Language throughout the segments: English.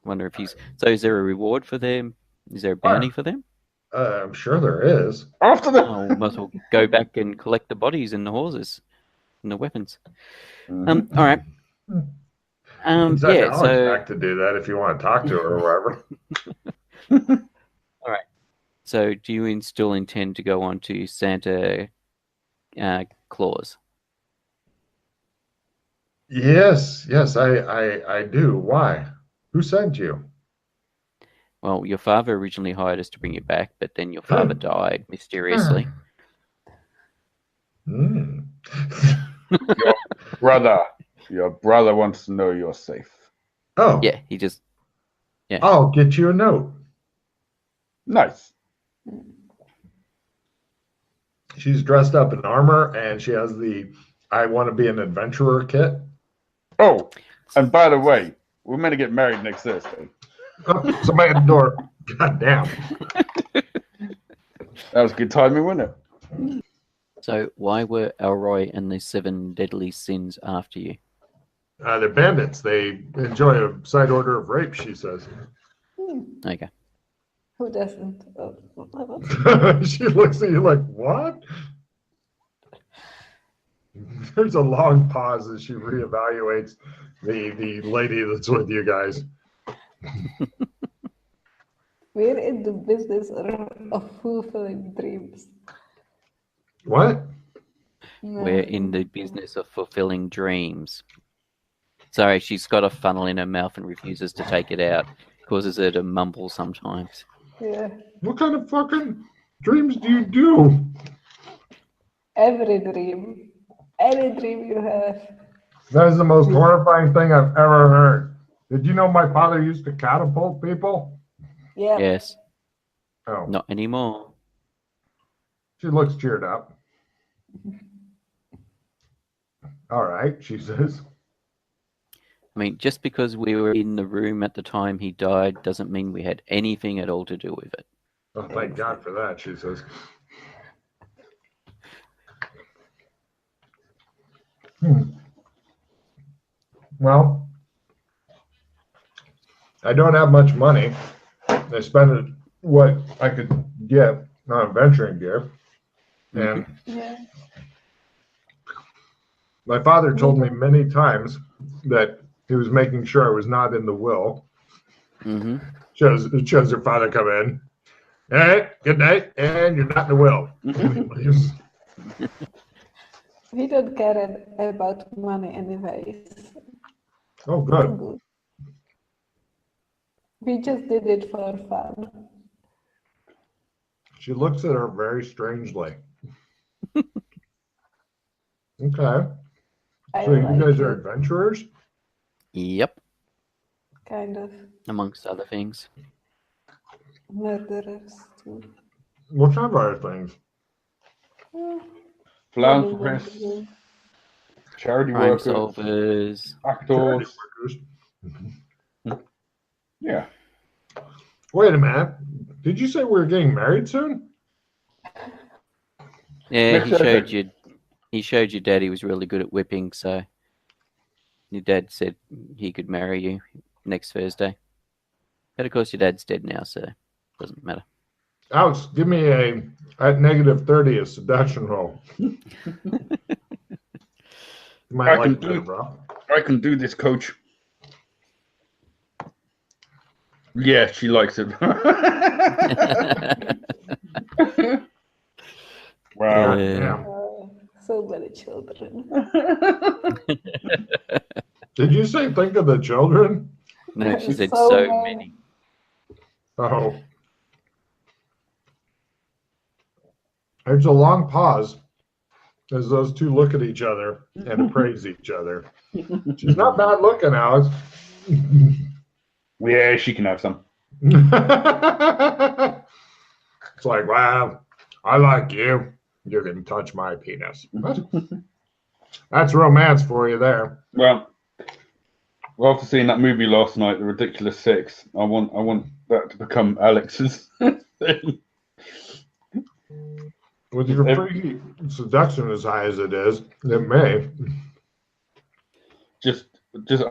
Wonder if he's. So is there a reward for them? Is there a bounty for them? I'm sure there is. After the. Oh, we might as well go back and collect the bodies and the horses and the weapons. Mhm. All right. You can send Yeah. Alex So back to do that if you want to talk to her or whatever. all right. So do you still intend to go on to Santa Claus? Yes, I do. Why? Who sent you? Well, your father originally hired us to bring you back, but then your father died mysteriously. Mm. Your brother wants to know you're safe. Oh, Yeah, he just. Yeah. I'll get you a note. Nice. She's dressed up in armor and she has the I want to be an adventurer kit. Oh, and by the way, we're meant to get married next Thursday. Oh, somebody at the door. God damn. That was good timing, wasn't it? So why were Elroy and the 7 deadly sins after you? They're bandits. They enjoy a side order of rape, she says. Okay. Who doesn't? She looks at you like, what? There's a long pause as she reevaluates the lady that's with you guys. We're in the business of fulfilling dreams. What? We're in the business of fulfilling dreams. Sorry, she's got a funnel in her mouth and refuses to take it out. Causes her to mumble sometimes. Yeah. What kind of fucking dreams do you do? Every dream. Any dream you have. That is the most horrifying thing I've ever heard. Did you know my father used to catapult people? Yeah. Yes. Oh. Not anymore. She looks cheered up. All right, she says. I mean, just because we were in the room at the time he died doesn't mean we had anything at all to do with it. Oh, thank God for that, she says. Well, I don't have much money. I spent what I could get on adventuring gear. And Yeah. my father told me many times that he was making sure I was not in the will. Mm-hmm. Shows your father come in. All right, good night, and you're not in the will. We don't care about money anyways. Oh, good. We just did it for fun. She looks at her very strangely. Okay. I So you like guys are it, adventurers? Yep. kind of. Amongst other things. Murderers too. What kind of other things? Philanthropists, charity Crime workers, solvers. actors. Workers. Yeah. Wait a minute. Did you say we were getting married soon? Yeah, Next he showed Thursday. you. He showed your dad he was really good at whipping, so your dad said he could marry you next Thursday. But of course, your dad's dead now, so it doesn't matter. Alex, give me at -30 a seduction roll. You might like that, bro. I can do this, coach. Yeah, she likes it. Wow. Damn. So many children. Did you say think of the children? No, she said So so many. many. Oh. There's a long pause as those two look at each other and appraise each other. She's not bad looking, Alex. Yeah, she can have some. It's like, wow, I like you. You can touch my penis. That's romance for you there. Well, after seeing that movie last night, The Ridiculous Six, I want that to become Alex's thing. With your freaky seduction as high as it is, it may. Just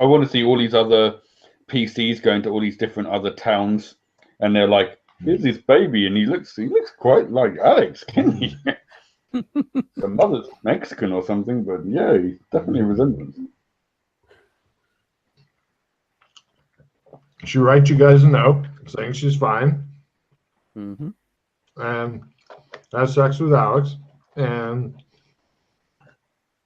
I want to see all these other PCs going to all these different other towns, and they're like, "Here's this baby, and he looks quite like Alex, can he?" The mother's Mexican or something, but yeah, he's definitely a resemblance. She writes you guys a note saying she's fine Mm-hmm. and has sex with Alex, and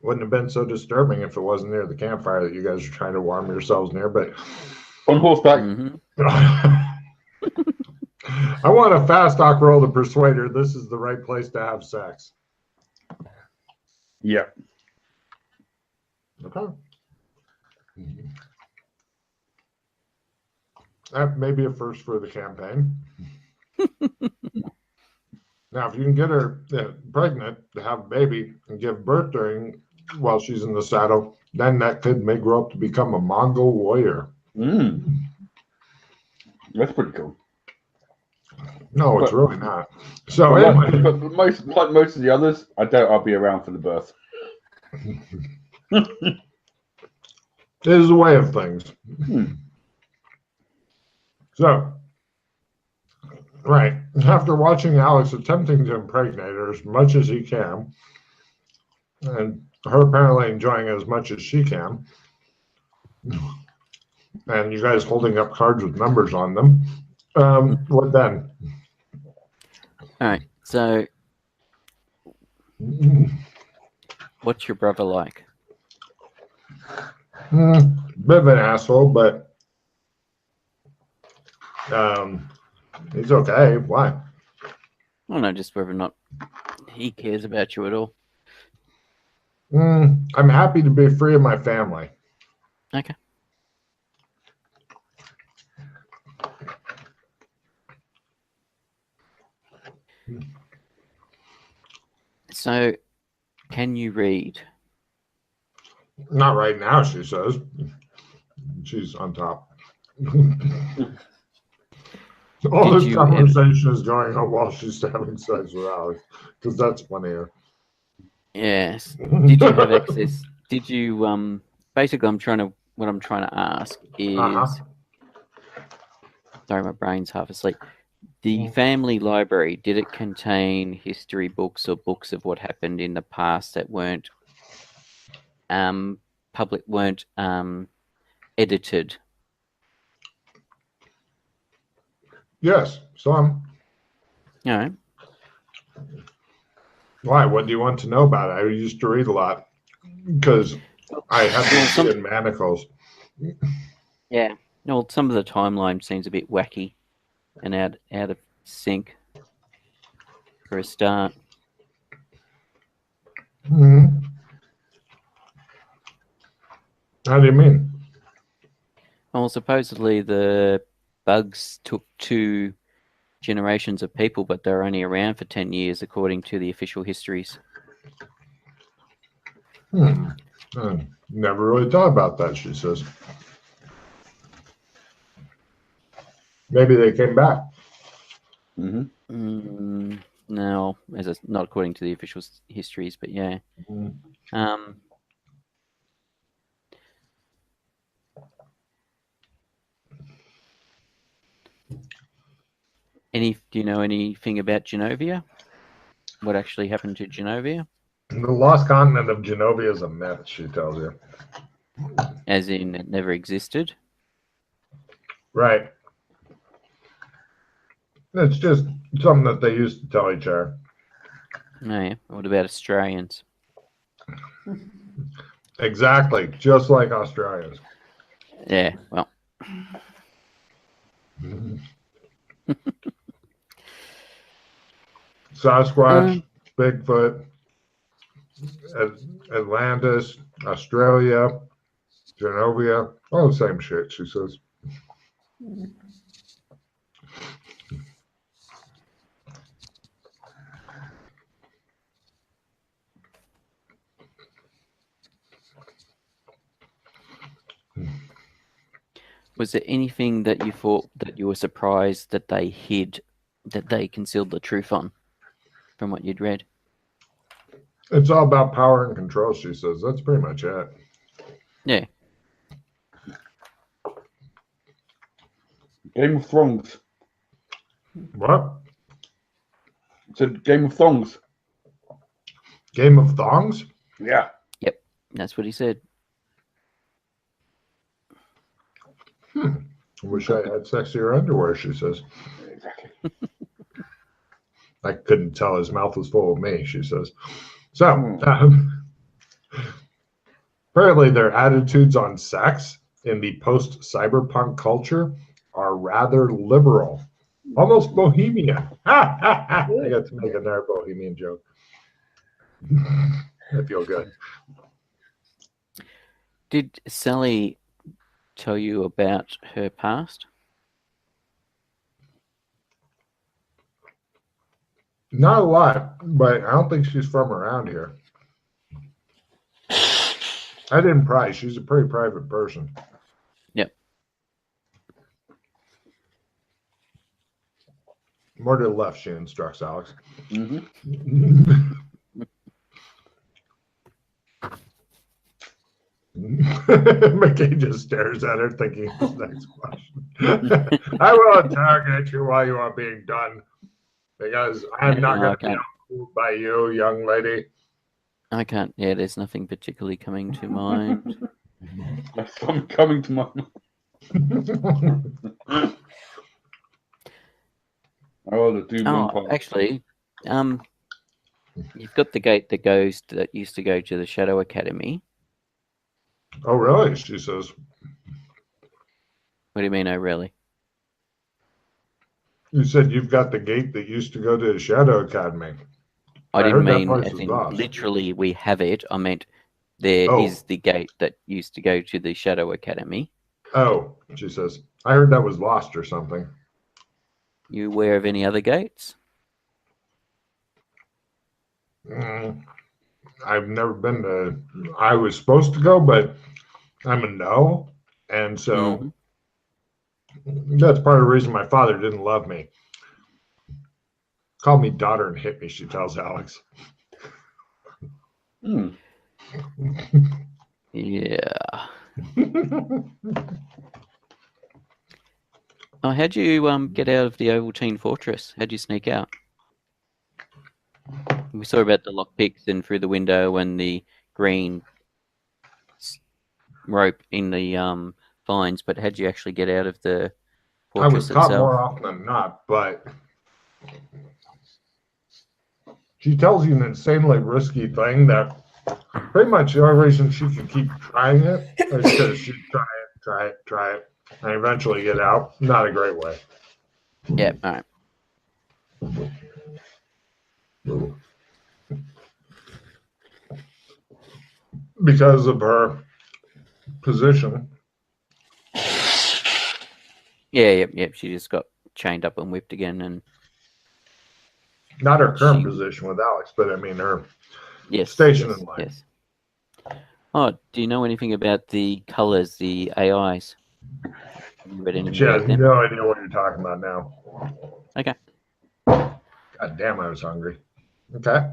wouldn't have been so disturbing if it wasn't near the campfire that you guys are trying to warm yourselves near. But On horseback. Mm-hmm. I want a fast talk roll to persuade her this is the right place to have sex. Yeah. Okay. That may be a first for the campaign. Now, if you can get her pregnant to have a baby and give birth while she's in the saddle, then that kid may grow up to become a Mongol warrior. That's pretty cool. No, it's But- really not. So But anyway, like most of the others, I doubt I'll be around for the birth. it is a way of things. So, right, after watching Alex attempting to impregnate her as much as he can, and her apparently enjoying it as much as she can, and you guys holding up cards with numbers on them, what then? All right. So, what's your brother like? Bit of an asshole, but he's okay. Why? I don't know, just whether or not he cares about you at all. I'm happy to be free of my family. Okay. So, can you read? Not right now, she says. She's on top. All Did this you conversation is going on while she's having sex with Alex, because that's funnier. Yes. Did you have access? Did you basically what I'm trying to ask is sorry, my brain's half asleep. The family library, did it contain history books or books of what happened in the past that weren't edited? Yes, some. You know, Why? What do you want to know about it? I used to read a lot because I had to see in manacles. yeah. No, some of the timeline seems a bit wacky and out of sync for a start. How do you mean? Well, supposedly the bugs took 2 generations of people, but they're only around for 10 years, according to the official histories. Never really thought about that, she says. Maybe they came back. No, not according to the official histories, but yeah. Do you know anything about Genovia? What actually happened to Genovia? The lost continent of Genovia is a myth, she tells you. As in, it never existed? Right. It's just something that they used to tell each other. No, yeah. What about Australians? Exactly, just like Australians. Yeah, well. Sasquatch, Bigfoot, Atlantis, Australia, Genovia, all the same shit, she says. Was there anything that you thought that you were surprised that they concealed the truth on from what you'd read? It's all about power and control, she says. That's pretty much it. Yeah. Game of Thrones. What? It's a Game of Thrones. Game of Thongs? Yeah. That's what he said. I wish I had sexier underwear, she says. Exactly. I couldn't tell his mouth was full of me, she says. So, apparently their attitudes on sex in the post-cyberpunk culture are rather liberal, almost bohemian. I got to make another bohemian joke. I feel good. Did Sally tell you about her past? Not a lot, but I don't think she's from around here. I didn't pry. She's a pretty private person. Yep. More to the left, she instructs Alex. Mm-hmm. McKay just stares at her, thinking his next question. I will interrogate you while you are being done, because I'm not going to be fooled by you, young lady. I can't. Yeah, there's nothing particularly coming to mind. That's something coming to my mind. Oh, the Doom Empire. Actually, you've got the gate that used to go to the Shadow Academy. Oh, really? She says. What do you mean, oh, really? You said you've got the gate that used to go to the Shadow Academy. I didn't heard that mean place as was in vast. literally we have it. I meant there is the gate that used to go to the Shadow Academy. Oh, she says. I heard that was lost or something. You aware of any other gates? I've never been to. I was supposed to go, but I'm a no, and so that's part of the reason my father didn't love me. Called me daughter and hit me. She tells Alex. Yeah. Oh, how'd you get out of the Ovaltine Fortress? How'd you sneak out? We saw about the lockpicks and through the window and the green rope in the vines, but how'd you actually get out of the I was fortress caught itself? more often than not, but she tells you an insanely risky thing that pretty much the only reason she could keep trying it is because she'd try it, and eventually get out. Not a great way. Yeah, all right. Because of her position. Yeah. She just got chained up and whipped again, and Not her current position with Alex, but I mean her station in life. Yes. Oh, do you know anything about the colors, the AIs? Have you read anything She has about them? no idea what you're talking about now. Okay. God damn, I was hungry. Okay.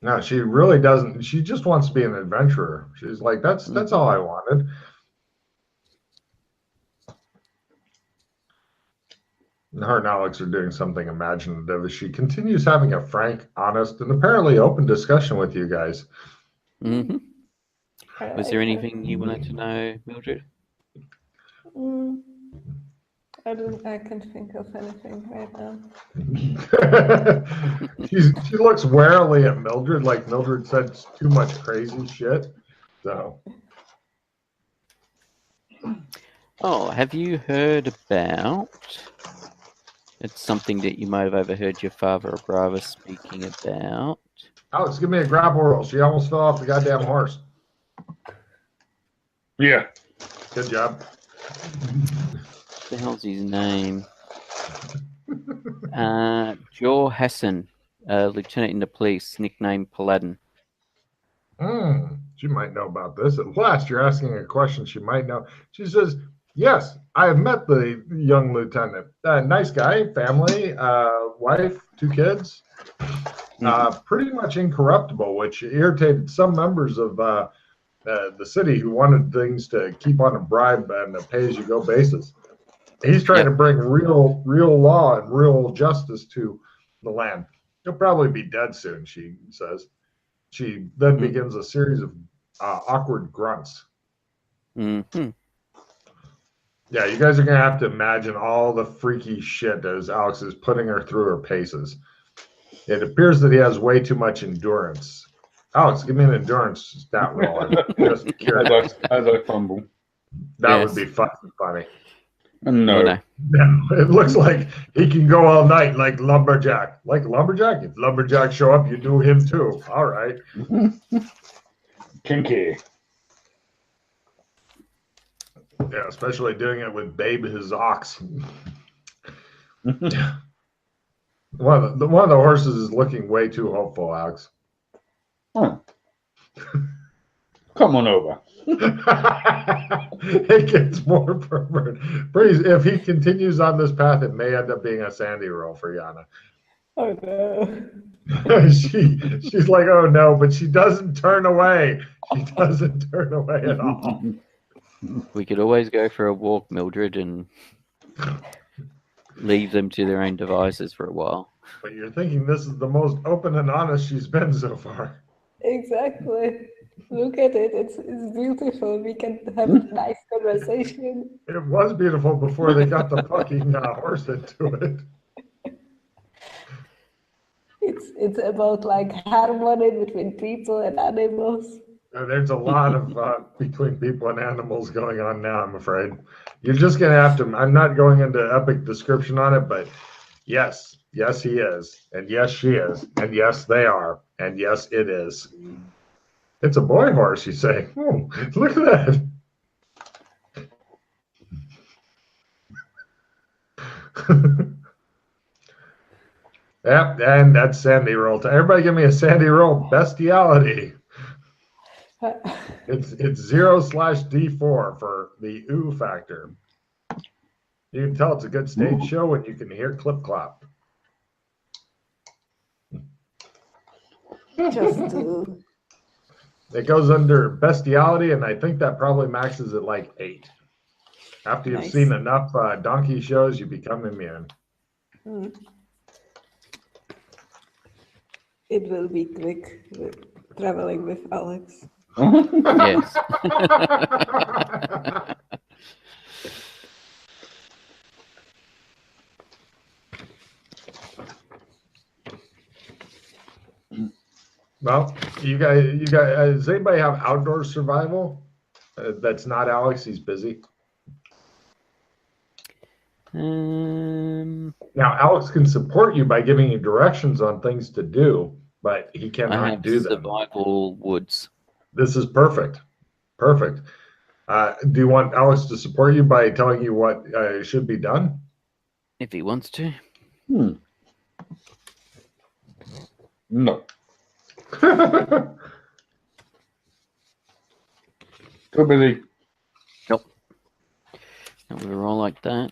No, she really doesn't. She just wants to be an adventurer. She's like, that's all I wanted. And her and Alex are doing something imaginative as she continues having a frank, honest, and apparently open discussion with you guys. Mm-hmm. Was there anything you wanted to know, Mildred? I can't think of anything right now. She looks warily at Mildred, like Mildred said too much crazy shit. So. Oh, have you heard about? It's something that you might have overheard your father or brother speaking about. Alex, give me a grapple roll. She almost fell off the goddamn horse. Yeah. Good job. What the hell's his name? Joe Hassan, lieutenant in the police, nicknamed Paladin. She might know about this. At last, you're asking a question she might know. She says, yes, I have met the young lieutenant. Nice guy, family, wife, 2 kids. Pretty much incorruptible, which irritated some members of the city who wanted things to keep on a bribe and a pay-as-you-go basis. He's trying to bring real law and real justice to the land. He'll probably be dead soon, she says. She then begins a series of awkward grunts. Mm-hmm. Yeah, you guys are going to have to imagine all the freaky shit as Alex is putting her through her paces. It appears that he has way too much endurance. Alex, give me an endurance stat roll. I'm just curious. As I fumble. That would be fucking funny. No. No. Yeah, it looks like he can go all night like Lumberjack. Like Lumberjack? If Lumberjack show up, you do him too. All right. Kinky. Yeah, especially doing it with Babe, his ox. One of the horses is looking way too hopeful, Alex. Oh. Come on over. It gets more pervert. If he continues on this path, it may end up being a Sandy roll for Yana. Oh no. She's like, oh no, but she doesn't turn away. She doesn't turn away at all. We could always go for a walk, Mildred, and leave them to their own devices for a while. But you're thinking this is the most open and honest she's been so far. Exactly. Look at it. It's beautiful. We can have a nice conversation. It was beautiful before they got the fucking horse into it. It's about like harmony between people and animals. There's a lot of between people and animals going on now, I'm afraid. You're just going to have to, I'm not going into epic description on it, but yes, he is. And yes, she is. And yes, they are. And yes, it is. It's a boy horse, you say. Oh, look at that. Yep, and that's Sandy roll. Everybody give me a Sandy roll. Bestiality. It's 0/D4 for the ooh factor. You can tell it's a good stage show when you can hear clip clop. Just do. It goes under bestiality, and I think that probably maxes at like 8. After you've seen enough donkey shows, you become immune. It will be quick traveling with Alex. Yes. Well, you guys, does anybody have outdoor survival? That's not Alex. He's busy. Now, Alex can support you by giving you directions on things to do, but he cannot do them. Survival woods. This is perfect. Perfect. Do you want Alex to support you by telling you what should be done? If he wants to. No. Too busy. Nope. And we were all like that.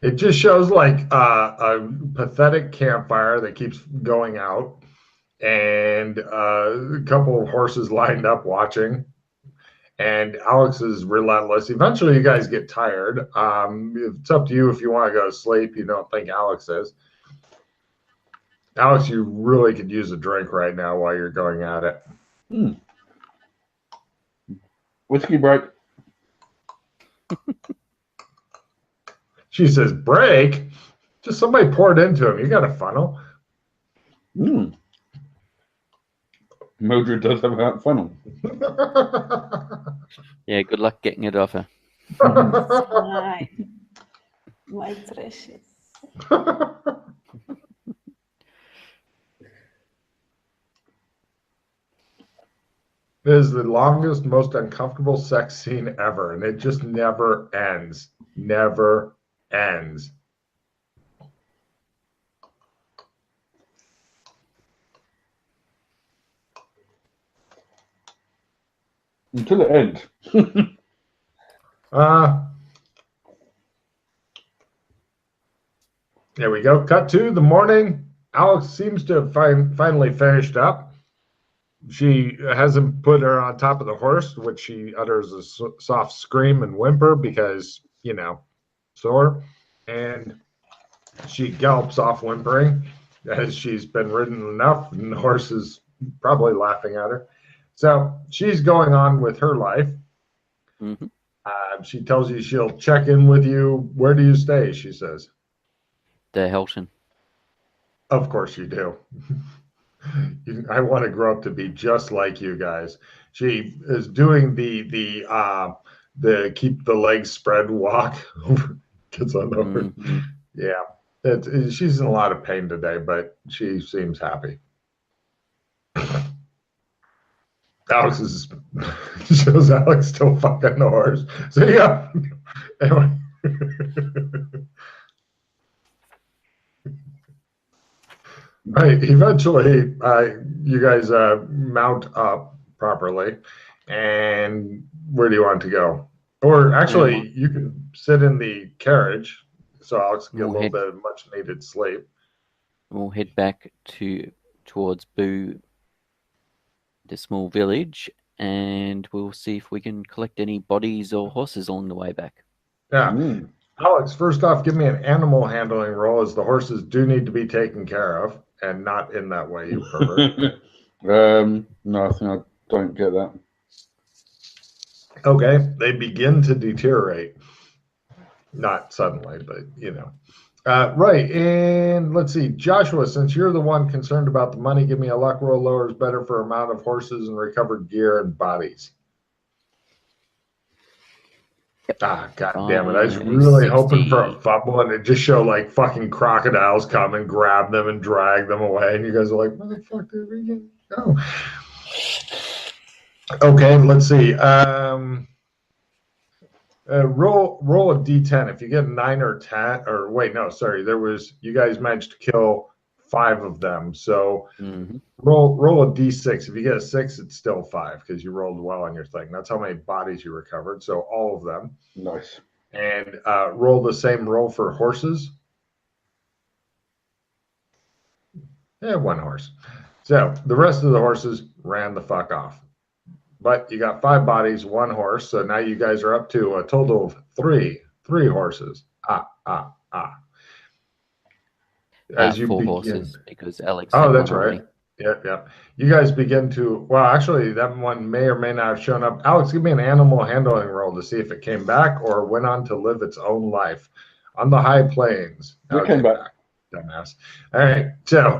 It just shows like a pathetic campfire that keeps going out, and a couple of horses lined up watching. And Alex is relentless. Eventually, you guys get tired. It's up to you if you want to go to sleep. You don't think Alex is. Alex, you really could use a drink right now while you're going at it. Whiskey break. She says, break? Just somebody pour it into him. You got a funnel. Mildred does have a funnel. Yeah, good luck getting it off her. My precious. It is the longest, most uncomfortable sex scene ever, and it just never ends. Never ends. Until it ends. There we go. Cut to the morning. Alex seems to have finally finished up. She hasn't put her on top of the horse, which she utters a soft scream and whimper because, you know, sore. And she gallops off whimpering as she's been ridden enough, and the horse is probably laughing at her. So she's going on with her life. Mm-hmm. She tells you she'll check in with you. Where do you stay? She says. The Helton. Of course you do. I want to grow up to be just like you guys. She is doing the keep the legs spread walk. Gets on the horse. Mm-hmm. Yeah, she's in a lot of pain today, but she seems happy. Alex shows Alex still fucking the horse. So yeah. Anyway. Right. Eventually, you guys mount up properly, and where do you want to go? Or actually, you can sit in the carriage, so Alex can get a little bit of much needed sleep. We'll head back towards Boo, the small village, and we'll see if we can collect any bodies or horses along the way back. Yeah. Alex, first off, give me an animal handling roll, as the horses do need to be taken care of, and not in that way, you pervert. No, I think I don't get that. Okay, they begin to deteriorate. Not suddenly, but you know. Right, and let's see, Joshua, since you're the one concerned about the money, give me a luck roll. Lower is better for amount of horses and recovered gear and bodies. Ah, god damn it. I was really hoping for a fumble and it just show like fucking crocodiles come and grab them and drag them away. And you guys are like, where the fuck did we go? Okay, let's see. Roll a d10. If you get 9 or 10, or wait, no, sorry. You guys managed to kill 5 of them. So roll a d6. If you get a 6, it's still 5 because you rolled well on your thing. That's how many bodies you recovered. So all of them. Nice. And roll the same roll for horses. Yeah, 1 horse. So the rest of the horses ran the fuck off. But you got 5 bodies, 1 horse. So now you guys are up to a total of 3 horses. As you 4 begin. horses because Alex. Oh, that's right. Yeah. You guys begin to. Well, actually, that one may or may not have shown up. Alex, give me an animal handling roll to see if it came back or went on to live its own life on the high plains. It came back. Dumbass. All right. So,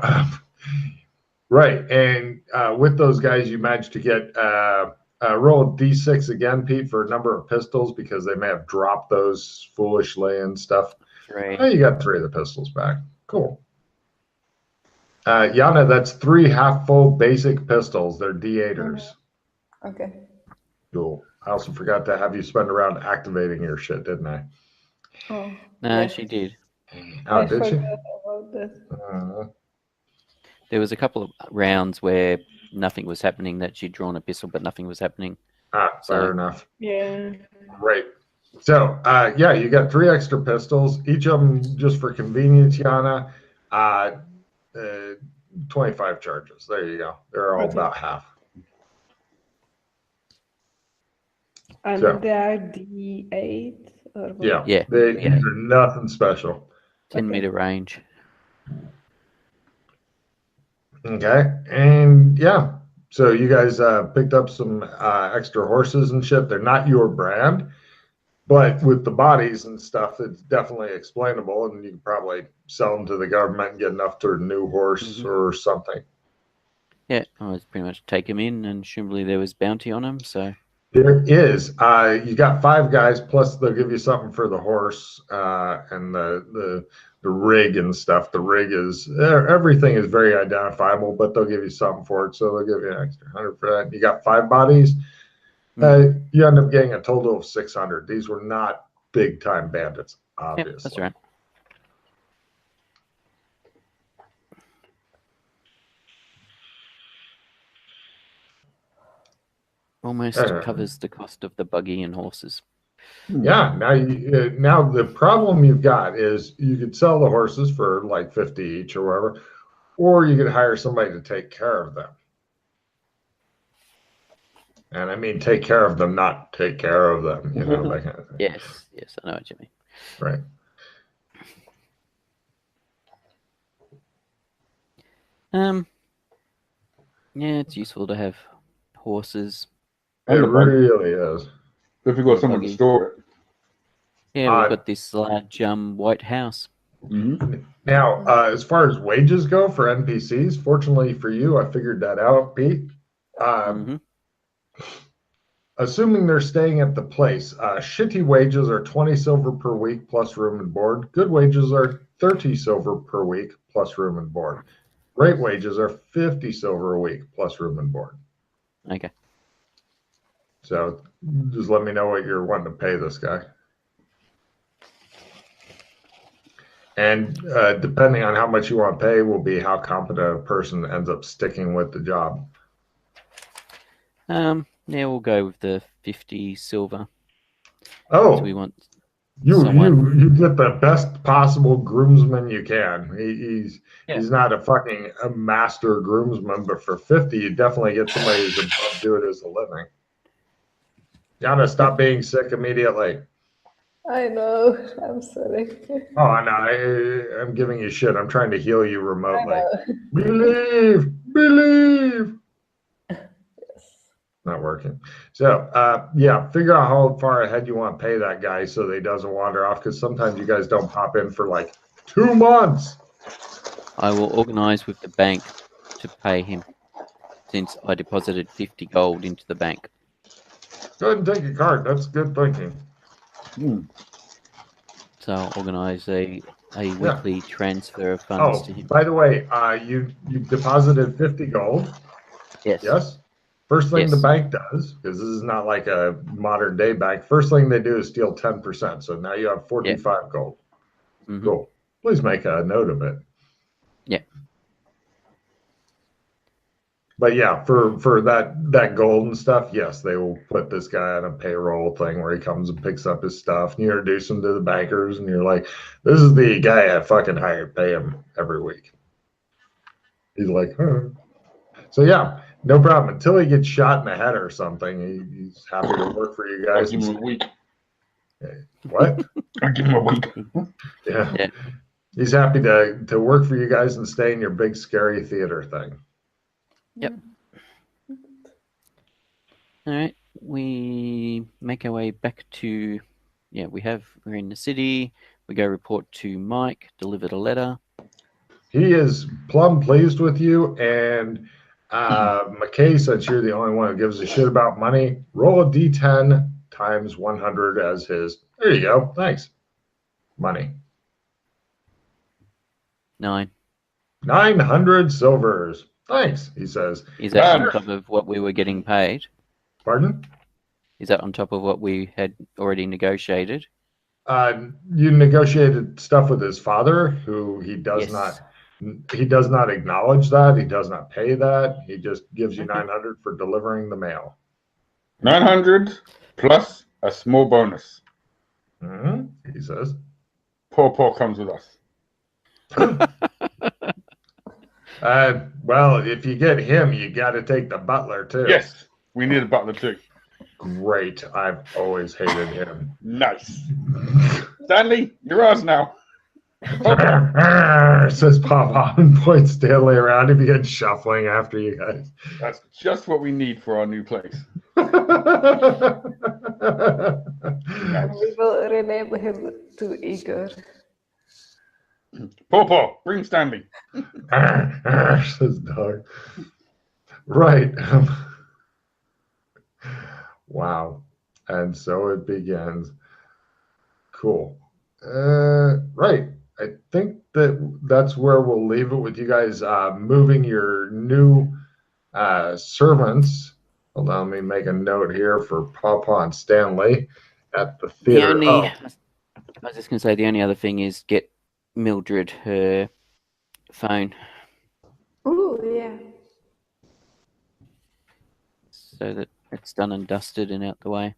right, and with those guys, you managed to get roll a d6 again, Pete, for a number of pistols because they may have dropped those foolishly and stuff. 3. Oh, you got 3 of the pistols back. Cool. Yana, that's 3 half-full basic pistols. They're D8ers. Okay. Cool. I also forgot to have you spend a round activating your shit, didn't I? Oh, No, yes. she did. Oh, I did she? forgot about that. There was a couple of rounds where nothing was happening, that she'd drawn a pistol, but nothing was happening. Fair enough. Yeah. Great. So, yeah, you got 3 extra pistols, each of them just for convenience, Yana. 25 charges. There you go. They're all about half. And So, they are D8? Or what? yeah. These are nothing special. 10-meter range. Okay. And yeah, so you guys picked up some extra horses and shit. They're not your brand, but with the bodies and stuff, it's definitely explainable, and you can probably sell them to the government and get enough to a new horse or something. Yeah, I was pretty much take him in, and presumably there was bounty on him, so... There is. You got 5 guys, plus they'll give you something for the horse and the rig and stuff. The rig is, everything is very identifiable, but they'll give you something for it, so they'll give you an extra 100 for that. You got 5 bodies. You end up getting a total of 600. These were not big-time bandits, obviously. Yep, that's right. Almost covers the cost of the buggy and horses. Yeah. Now the problem you've got is you could sell the horses for like 50 each or whatever, or you could hire somebody to take care of them. And I mean, take care of them, not take care of them. You know, that kind of thing. Yes, I know what you mean. Right. Yeah, it's useful to have horses. It And the buggy. really is. If you've got someone to Buggy. store it. Yeah, we've got this large white house. Mm-hmm. Now, as far as wages go for NPCs, fortunately for you, I figured that out, Pete. Mm-hmm. Assuming they're staying at the place, shitty wages are 20 silver per week plus room and board. Good wages are 30 silver per week plus room and board. Great wages are 50 silver a week plus room and board. Okay. So just let me know what you're wanting to pay this guy. And depending on how much you want to pay will be how competent a person ends up sticking with the job. Yeah, we'll go with the 50 silver. Oh, So we want you get the best possible groomsman you can. He's not a master groomsman, but for 50, you definitely get somebody who's above do it as a living. Gotta stop being sick immediately. I know. I'm sorry. Oh, no, I'm giving you shit. I'm trying to heal you I remotely. know. Believe. Yes. Not working. So, yeah, figure out how far ahead you want to pay that guy so that he doesn't wander off. Because sometimes you guys don't pop in for like 2 months. I will organise with the bank to pay him, since I deposited 50 gold into the bank. Go ahead and take a card. That's good thinking. So I'll organise a weekly transfer of funds to him. By the way, you deposited 50 gold. Yes. Yes. First thing Yes. the bank does, because this is not like a modern day bank, first thing they do is steal 10%. So now you have 45 gold. Mm-hmm. Cool. Please make a note of it. Yeah. But yeah, for that gold and stuff, yes, they will put this guy on a payroll thing where he comes and picks up his stuff, and you introduce him to the bankers, and you're like, "This is the guy I fucking hired. Pay him every week." He's like, "Huh." So yeah, no problem. Until he gets shot in the head or something, he's happy to work for you I'll guys. give him a week. What? I'll give him a week. Yeah. He's happy to work for you guys and stay in your big scary theater thing. Yep. All right. We make our way back to, we're in the city. We go report to Mike, delivered a letter. He is plumb pleased with you, and McKay, since you're the only one who gives a shit about money, roll a d10 times 100 as his. There you go. Thanks. Money. 9. 900 silvers. Thanks, he says. Is that on top of what we were getting paid? Pardon? Is that on top of what we had already negotiated? You negotiated stuff with his father, who he does not acknowledge that. He does not pay that. He just gives you 900 for delivering the mail. 900 plus a small bonus. He says. Paw comes with us. Well, if you get him, you got to take the butler too. Yes, we need a butler too. Great. I've always hated him. Nice. Stanley, you're ours now. Says Papa and points Stanley around. He begins shuffling after you guys. That's just what we need for our new place. We will rename him to Igor. Paw, bring Stanley. Says Dog. Right. Wow. And so it begins. Cool. Right. I think that's where we'll leave it with you guys moving your new servants. Hold on, let me make a note here for Papa and Stanley at the theater. I was just going to say the only other thing is get Mildred her phone. Oh, yeah. So that it's done and dusted and out the way.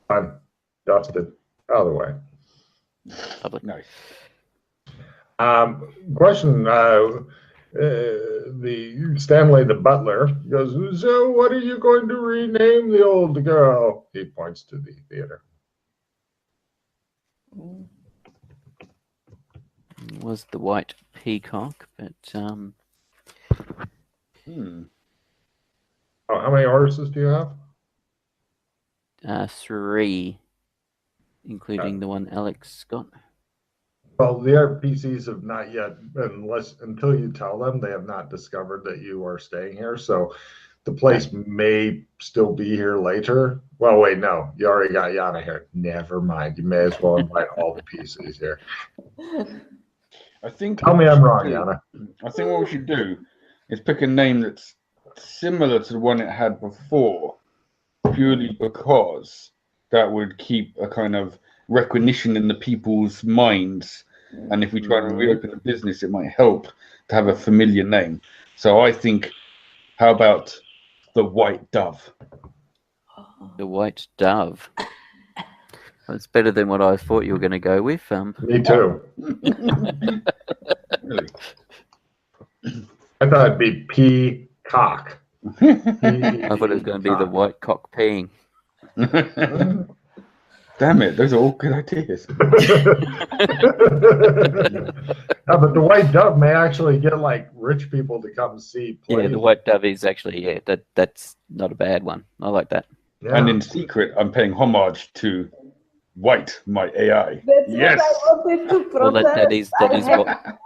I'm dusted out of the way. Lovely. Nice. Question. the Stanley the butler goes, so what are you going to rename the old girl? He points to the theater. It was the White Peacock, but Hmm. Oh, how many horses do you have? 3, including the one Alex got. Well, the RPCs have not yet, until you tell them, they have not discovered that you are staying here. So the place may still be here later. Well, wait, no, you already got Yana here. Never mind. You may as well invite all the PCs here. I think. Tell me I'm wrong, Yana. I think what we should do is pick a name that's similar to the one it had before, purely because that would keep a kind of recognition in the people's minds. And if we try to reopen the business, it might help to have a familiar name. So I think, how about the White Dove? The White Dove. That's better than what I thought you were going to go with. Me too. Really? I thought it'd be peacock. I thought it was going to be the White Cock peeing. Damn it, those are all good ideas. No, but the White Dove may actually get like rich people to come see plays. Yeah, the White Dove is actually, that's not a bad one. I like that. Yeah. And in secret, I'm paying homage to White, my AI. That's Yes. what I wanted to Well, protest. that is I what. have-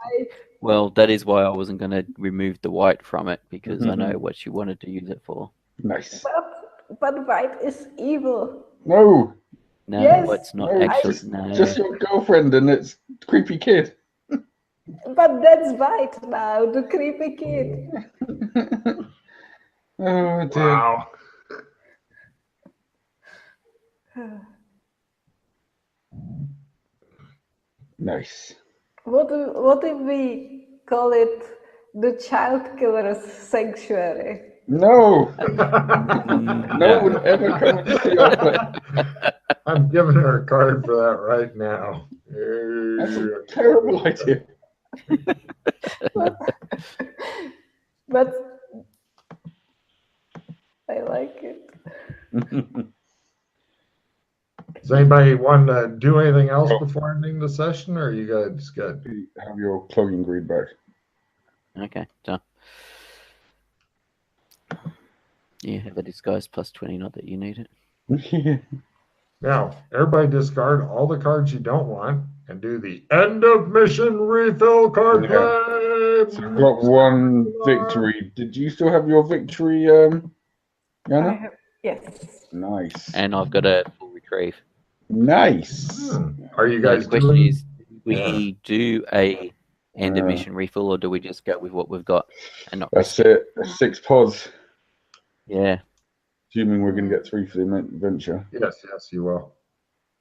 Well, that is why I wasn't going to remove the white from it, because I know what you wanted to use it for. Nice. But white is evil. No, No, Yes, white's not I- actually. No. just your girlfriend and its creepy kid. But that's white now, the creepy kid. Oh dear. Wow. Nice. What if we call it the child killer's sanctuary? No. No one would ever come and see our place. I'm giving her a card for that right now. That's a terrible idea. But I like it. Does anybody want to do anything else before ending the session, or you guys good? Have your clogging greed back. Okay, done. You have a disguise plus 20, not that you need it. Now, everybody discard all the cards you don't want and do the end of mission refill card Yeah. play. So we've got one victory. Did you still have your victory, I Yana? have, yes. Nice. And I've got a full retrieve. Nice. Are you So guys the question doing? is, do we do a end of mission refill, or do we just go with what we've got and not That's risk it? it. 6 pods. Yeah. Assuming we're going to get 3 for the adventure. Yes, you will.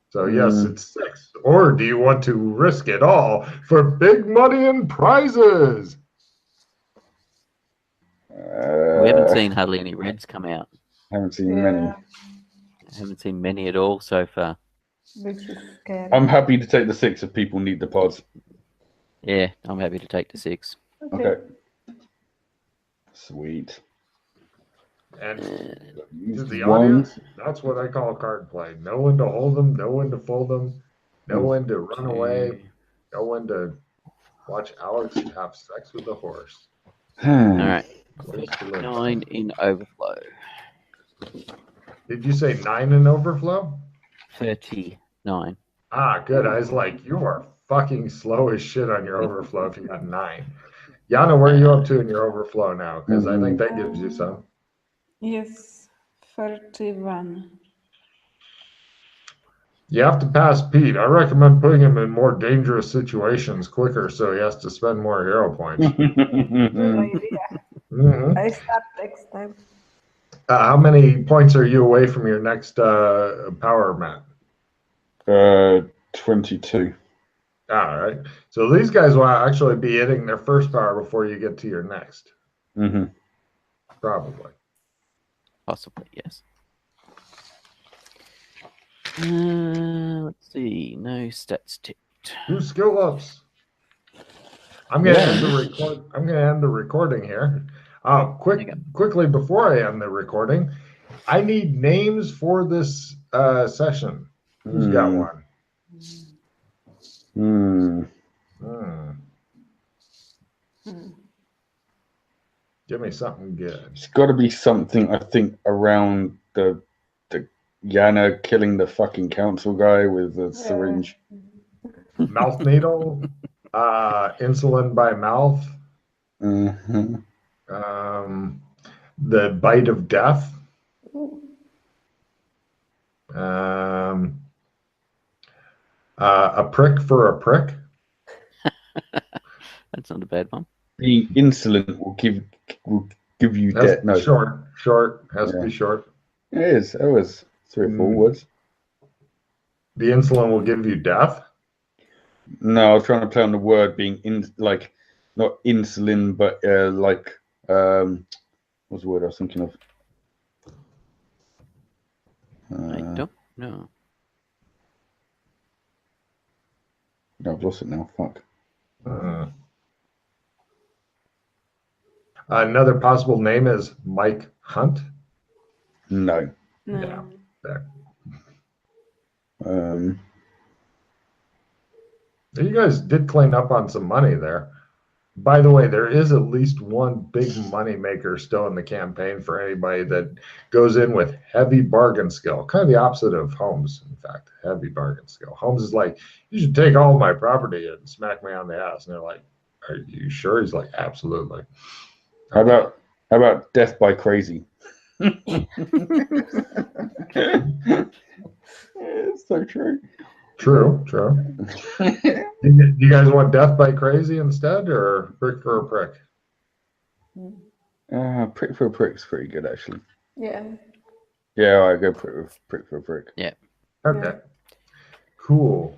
So yes, it's 6. Or do you want to risk it all for big money and prizes? We haven't seen hardly any reds come out. Haven't seen Yeah. many. I haven't seen many at all so far. Which is scary. I'm happy to take the 6 if people need the pods. Yeah, I'm happy to take the 6. Okay. Sweet. And Use to the one. audience, that's what I call card play. Know when to hold them, know when to fold them, know when to run away, know when to watch Alex have sex with a horse. All right. Ways to live. 9 in overflow. Did you say 9 in overflow? 39. Ah, good. I was like, you are fucking slow as shit on your overflow if you got 9. Yana, where are you up to in your overflow now? Because I think that gives you some. Yes, 31. You have to pass Pete. I recommend putting him in more dangerous situations quicker so he has to spend more hero points. Good idea. Mhm. I start next time. How many points are you away from your next power map? 22. All right. So these guys will actually be hitting their first power before you get to your next. Mm-hmm. Probably. Possibly, yes. Let's see. No stats ticked. 2 skill ups. I'm going to Yeah. end the record. I'm going to end the recording here. Okay. Quickly before I end the recording, I need names for this session. Who's got one? Give me something good. It's got to be something, I think, around the Yana killing the fucking council guy with the syringe. Mouth needle, insulin by mouth, Mm-hmm. the bite of death, a prick for a prick. That's not a bad one. Being insolent will give you That's death. No, short has to be short. it is. It was 3 or 4 words. The insulin will give you death. No, I was trying to play on the word being like not insulin, but like what's the word I was thinking of? I don't know. No, I've lost it now. Fuck. Another possible name is Mike Hunt. No. Yeah. There. You guys did clean up on some money there. By the way, there is at least one big money maker still in the campaign for anybody that goes in with heavy bargain skill. Kind of the opposite of Holmes, in fact, heavy bargain skill. Holmes is like, you should take all my property and smack me on the ass. And they're like, are you sure? He's like, absolutely. How about death by crazy? It's so true. True. Do you guys want death by crazy instead, or prick for a prick? Prick for a prick's pretty good, actually. Yeah. Yeah, I go prick for a prick. Yeah. Okay. Cool.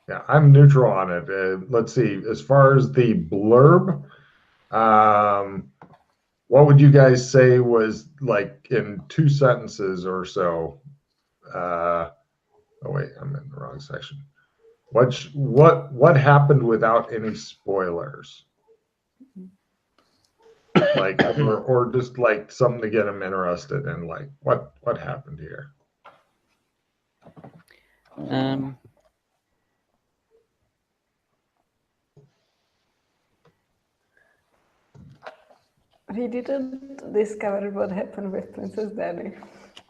Yeah, I'm neutral on it. Let's see. As far as the blurb, what would you guys say was like in 2 sentences or so? Oh wait, I'm in the wrong section. What happened without any spoilers? Like, or just like something to get them interested in, like what happened here? We didn't discover what happened with Princess Danny.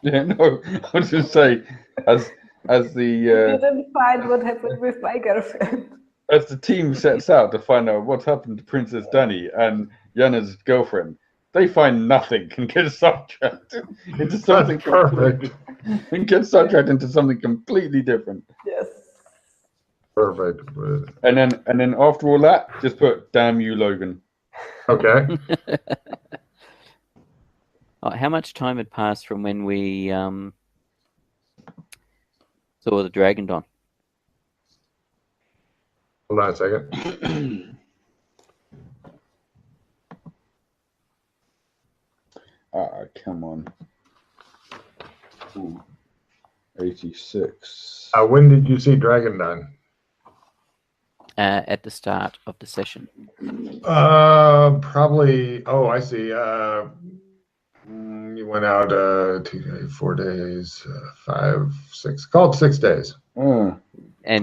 Yeah, no, I was just say, as the We didn't find what happened with my girlfriend. as the team sets out to find out what's happened to Princess Danny and Yana's girlfriend, they find nothing and get sidetracked into something perfect. And get sidetracked into something completely different. Yes. Perfect. And then after all that, just put "Damn you, Logan." Okay. How much time had passed from when we saw the Dragon Don? Hold on a second. Come on. Ooh, 86. When did you see Dragon Dawn? At the start of the session. Probably. Oh, I see. You went out 2 days, 4 days, 5, 6. Call it 6 days. And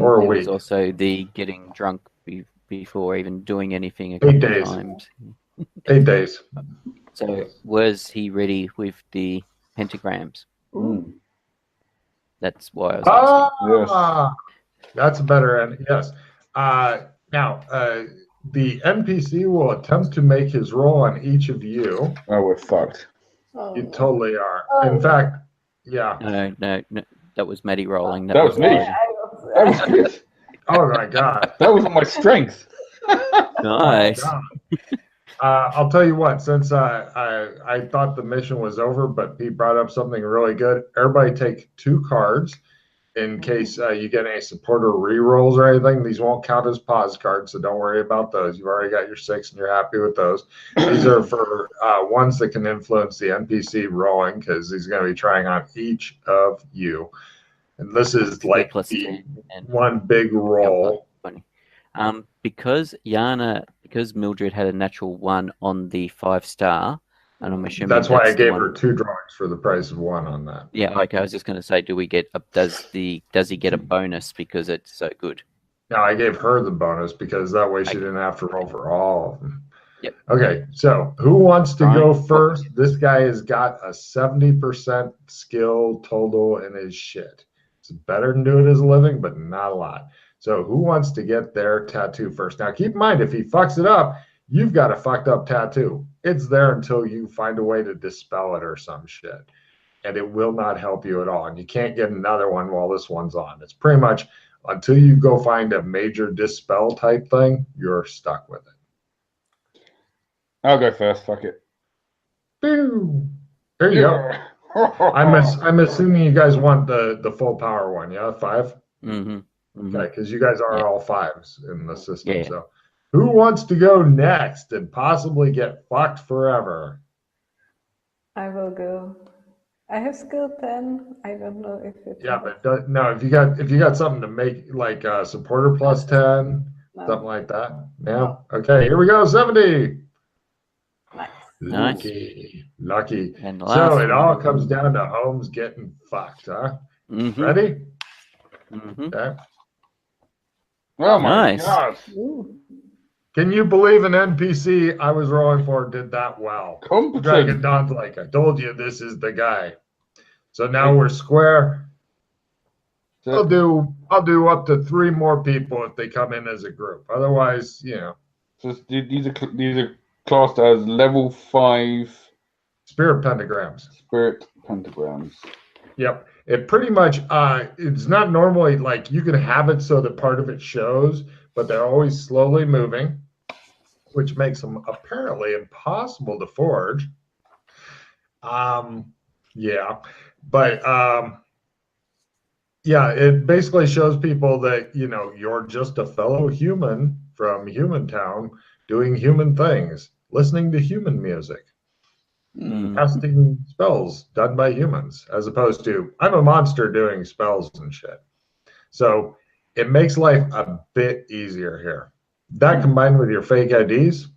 or a there week. was also the getting drunk before even doing anything a 8 couple days. of times. 8 days. So was he ready with the pentagrams? That's why I was asking. That's a better end. Yes. Now, the NPC will attempt to make his roll on each of you. Oh, we're fucked. Oh, You totally are. In fact, yeah. No. That was Maddie rolling. That was me. That was good. Oh my God. That wasn't my strength. Nice. Oh I'll tell you what, since I thought the mission was over, but Pete brought up something really good. Everybody take 2 cards in case you get any supporter re-rolls or anything. These won't count as pause cards, so don't worry about those. You've already got your 6 and you're happy with those. These are for ones that can influence the NPC rolling, because he's going to be trying on each of you. And this is like plus the 10 and one big roll. funny. Because Mildred had a natural 1 on the 5-star, and I'm assuming That's why I the gave one. her 2 drawings for the price of 1 on that. Yeah, okay. I was just going to say, do we get does he get a bonus because it's so good? No, I gave her the bonus because that way she Okay. didn't have to roll for all of them. Yep. Okay, so who wants to Right. go first? This guy has got a 70% skill total in his shit. It's better than doing his living, but not a lot. So who wants to get their tattoo first? Now keep in mind, if he fucks it up, you've got a fucked up tattoo. It's there until you find a way to dispel it or some shit. And it will not help you at all. And you can't get another one while this one's on. It's pretty much until you go find a major dispel type thing, you're stuck with it. I'll go first. Fuck it. Boo. There you go. I'm assuming you guys want the full power one, yeah? 5? Mm-hmm. Mm-hmm. Okay, because you guys are Yeah. all 5s in the system. Yeah. So who wants to go next and possibly get fucked forever? I will go. I have skill 10. I don't know if it. Yeah, but no, if you got something to make like supporter plus 10, No. something like that. No? Okay, here we go. 70. Nice. Nice. Lucky. And the So last it all one. comes down to Holmes getting fucked, huh? Mm-hmm. Ready? Mm-hmm. Okay. Oh my Nice. god. Ooh. Can you believe an NPC I was rolling for did that well? Dragon Competent. Dawn's like, I told you this is the guy. So now we're square. I'll do up to 3 more people if they come in as a group. Otherwise, So these are classed as level 5 spirit pentagrams. spirit pentagrams. Yep. It pretty much it's not normally like you can have it so that part of it shows, but they're always slowly moving, which makes them apparently impossible to forge. Yeah. But yeah, it basically shows people that, you're just a fellow human from Human Town doing human things, listening to human music, casting spells done by humans, as opposed to I'm a monster doing spells and shit. So it makes life a bit easier here. That combined with your fake IDs,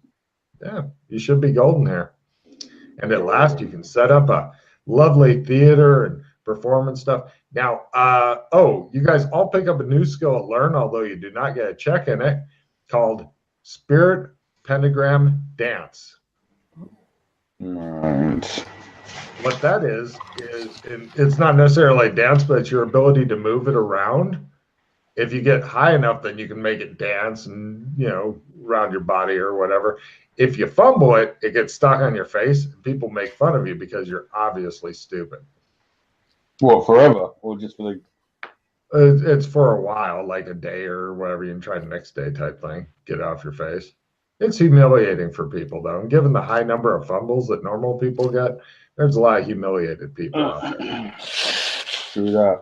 yeah, you should be golden here. And at last, you can set up a lovely theater and performance stuff. Now, you guys all pick up a new skill at Learn, although you do not get a check in it, called Spirit Pentagram Dance. Right. What that is it's not necessarily dance, but it's your ability to move it around. If you get high enough, then you can make it dance and, around your body or whatever. If you fumble it, it gets stuck on your face. And people make fun of you because you're obviously stupid. What, forever? Or just for the... It's for a while, like a day or whatever. You can try the next day type thing. Get it off your face. It's humiliating for people, though. And given the high number of fumbles that normal people get, there's a lot of humiliated people out there. Do that.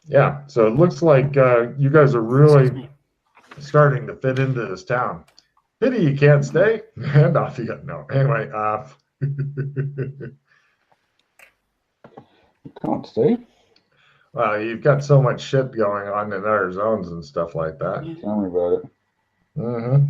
Yeah, so it looks like you guys are really starting to fit into this town. Pity you can't stay. And off you go. No, anyway. Can't stay. Well, you've got so much shit going on in other zones and stuff like that. Tell me about it.